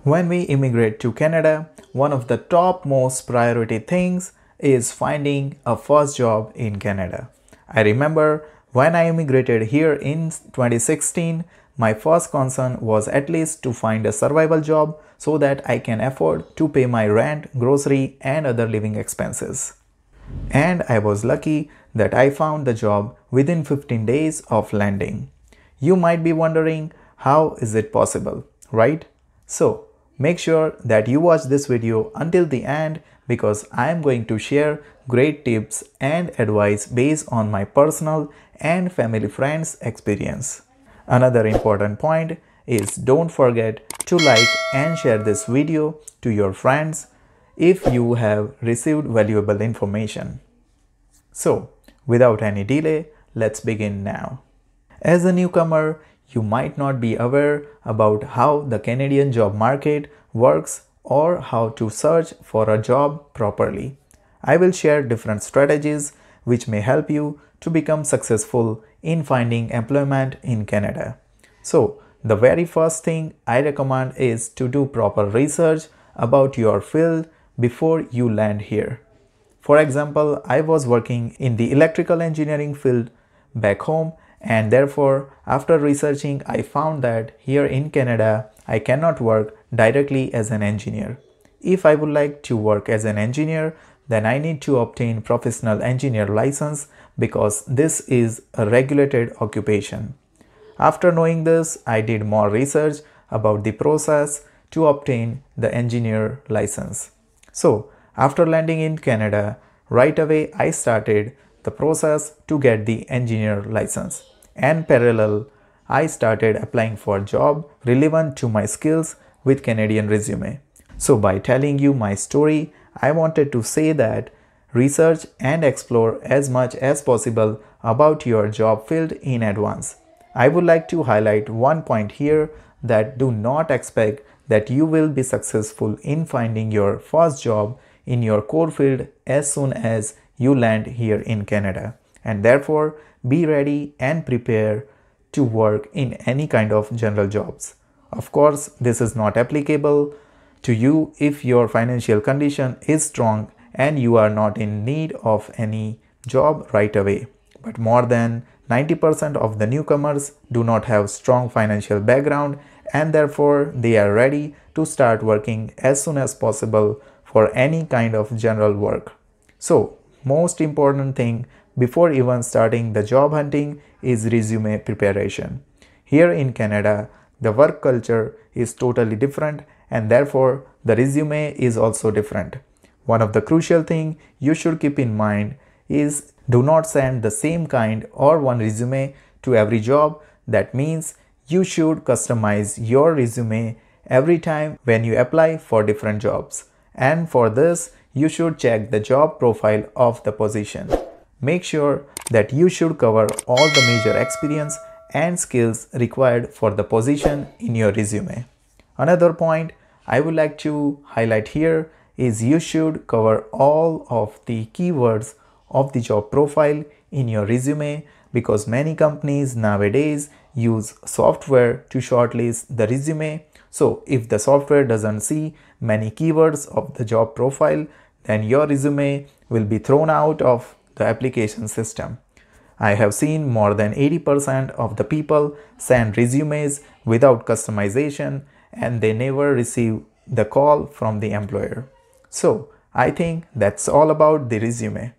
When we immigrate to Canada, one of the top most priority things is finding a first job in Canada. I remember when I immigrated here in 2016, my first concern was at least to find a survival job so that I can afford to pay my rent, grocery, and other living expenses. And I was lucky that I found the job within 15 days of landing. You might be wondering, how is it possible, right? So, make sure that you watch this video until the end because I am going to share great tips and advice based on my personal and family friends' experience. Another important point is don't forget to like and share this video to your friends if you have received valuable information. So, without any delay, let's begin now. As a newcomer, you might not be aware about how the Canadian job market works or how to search for a job properly. I will share different strategies which may help you to become successful in finding employment in Canada. So, the very first thing I recommend is to do proper research about your field before you land here. For example, I was working in the electrical engineering field back home, and therefore after researching I found that here in Canada I cannot work directly as an engineer. If I would like to work as an engineer, then I need to obtain professional engineer license because this is a regulated occupation. After knowing this, I did more research about the process to obtain the engineer license. So, after landing in Canada, right away I started the process to get the engineer license. And parallel, I started applying for job relevant to my skills with Canadian resume. So by telling you my story, I wanted to say that research and explore as much as possible about your job field in advance. I would like to highlight one point here that do not expect that you will be successful in finding your first job in your core field as soon as you land here in Canada, and therefore be ready and prepare to work in any kind of general jobs. Of course, this is not applicable to you if your financial condition is strong and you are not in need of any job right away. But more than 90% of the newcomers do not have strong financial background and therefore they are ready to start working as soon as possible for any kind of general work. So, most important thing before even starting the job hunting is resume preparation. Here in Canada, the work culture is totally different and therefore the resume is also different. One of the crucial things you should keep in mind is do not send the same kind or one resume to every job. That means you should customize your resume every time when you apply for different jobs. And for this, you should check the job profile of the position. Make sure that you should cover all the major experience and skills required for the position in your resume. Another point I would like to highlight here is you should cover all of the keywords of the job profile in your resume because many companies nowadays use software to shortlist the resume. So if the software doesn't see many keywords of the job profile, then your resume will be thrown out of the application system. I have seen more than 80% of the people send resumes without customization and they never receive the call from the employer. So I think that's all about the resume.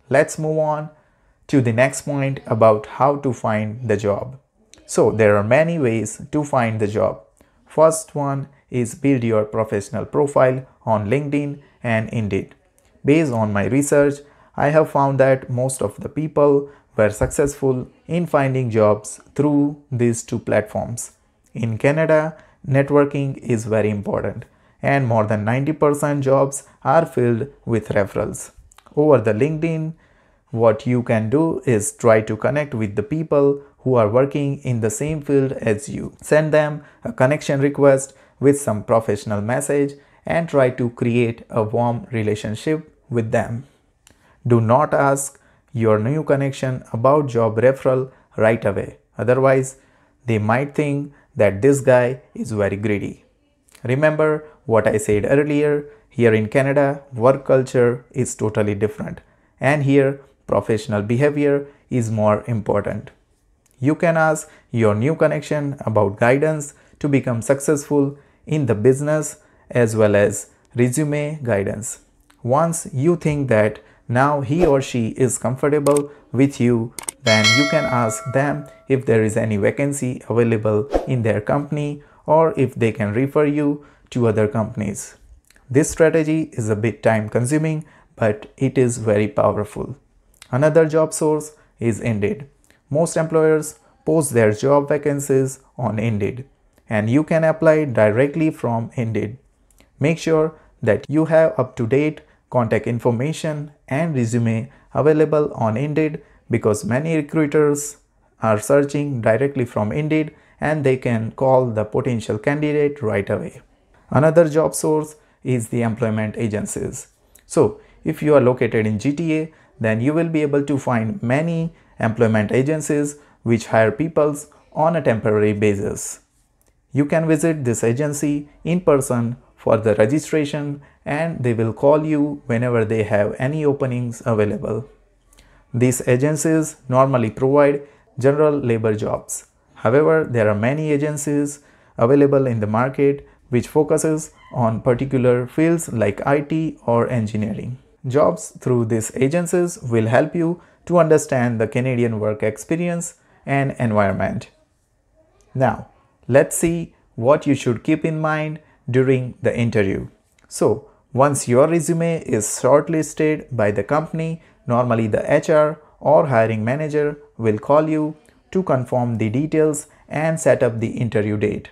Let's move on to the next point about how to find the job. So there are many ways to find the job. First one is build your professional profile on LinkedIn and Indeed. Based on my research, I have found that most of the people were successful in finding jobs through these two platforms. In Canada, networking is very important and more than 90% jobs are filled with referrals. Over the LinkedIn, what you can do is try to connect with the people who are working in the same field as you. Send them a connection request with some professional message and try to create a warm relationship with them. Do not ask your new connection about job referral right away. Otherwise, they might think that this guy is very greedy. Remember what I said earlier, here in Canada, work culture is totally different, and here professional behavior is more important. You can ask your new connection about guidance to become successful in the business as well as resume guidance. Once you think that now he or she is comfortable with you, then you can ask them if there is any vacancy available in their company or if they can refer you to other companies. This strategy is a bit time consuming, but it is very powerful. Another job source is Indeed. Most employers post their job vacancies on Indeed, and you can apply directly from Indeed. Make sure that you have up-to-date contact information and resume available on Indeed, because many recruiters are searching directly from Indeed and they can call the potential candidate right away. Another job source is the employment agencies. So if you are located in GTA, then you will be able to find many employment agencies which hire people on a temporary basis. You can visit this agency in person for the registration, and they will call you whenever they have any openings available. These agencies normally provide general labor jobs. However, there are many agencies available in the market which focuses on particular fields like IT or engineering. Jobs through these agencies will help you to understand the Canadian work experience and environment. Now, let's see what you should keep in mind during the interview. So, once your resume is shortlisted by the company, normally the HR or hiring manager will call you to confirm the details and set up the interview date.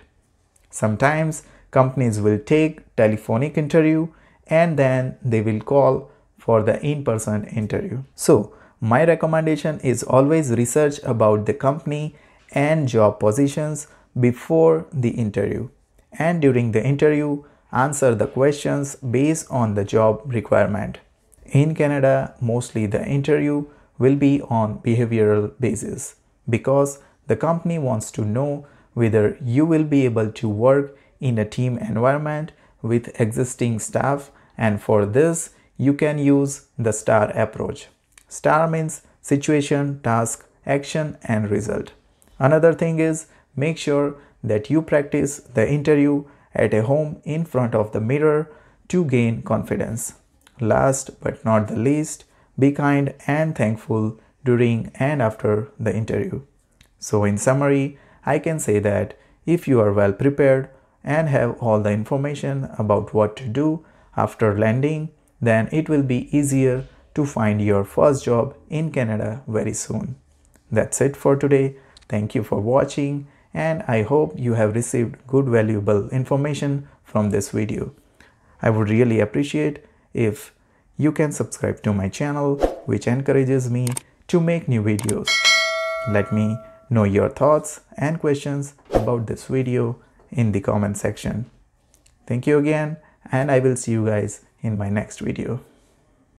Sometimes companies will take telephonic interview and then they will call for the in-person interview. So, my recommendation is always research about the company and job positions before the interview, and during the interview answer the questions based on the job requirement. In Canada, mostly the interview will be on behavioral basis because the company wants to know whether you will be able to work in a team environment with existing staff, and for this you can use the STAR approach. STAR means situation, task, action and result. Another thing is, make sure that you practice the interview at a home in front of the mirror to gain confidence. Last but not the least, be kind and thankful during and after the interview. So in summary, I can say that if you are well prepared and have all the information about what to do after landing, then it will be easier to find your first job in Canada very soon. That's it for today. Thank you for watching, and I hope you have received good valuable information from this video. I would really appreciate if you can subscribe to my channel, which encourages me to make new videos. Let me know your thoughts and questions about this video in the comment section. Thank you again, and I will see you guys in my next video.